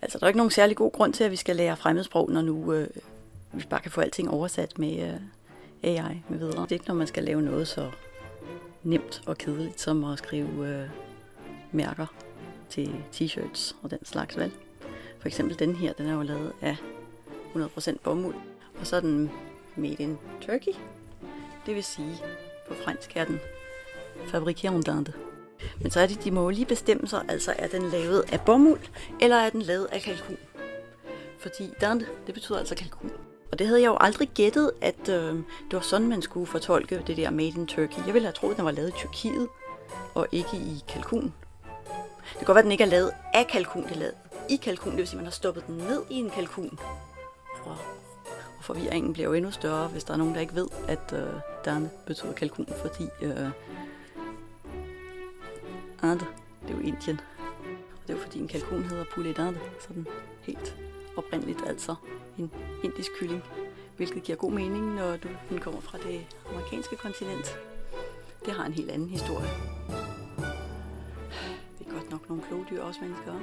Altså, der er ikke nogen særlig god grund til, at vi skal lære fremmedsprog, når nu vi bare kan få alting oversat med AI med videre. Det er ikke, når man skal lave noget så nemt og kedeligt, som at skrive mærker til t-shirts og den slags valg. For eksempel den her, den er jo lavet af 100% bomuld, og så er den made in Turkey. Det vil sige, på fransk er den fabriqué en Inde. Men så er de må jo lige bestemme sig, altså er den lavet af bomuld, eller er den lavet af kalkun? Fordi Dinde, det betyder altså kalkun. Og det havde jeg jo aldrig gættet, at det var sådan, man skulle fortolke det der made in Turkey. Jeg ville have troet, at den var lavet i Tyrkiet, og ikke i kalkun. Det kan godt være, at den ikke er lavet af kalkun, det er lavet i kalkun. Det vil sige, at man har stoppet den ned i en kalkun. Og forvirringen bliver jo endnu større, hvis der er nogen, der ikke ved, at Dinde betyder kalkun, fordi Inde, det er jo Indien. Og det er jo fordi en kalkun hedder poulet d'Inde, sådan helt oprindeligt altså en indisk kylling, hvilket giver god mening, når den kommer fra det amerikanske kontinent. Det har en helt anden historie. Det er godt nok nogle kloge dyr også, mennesker.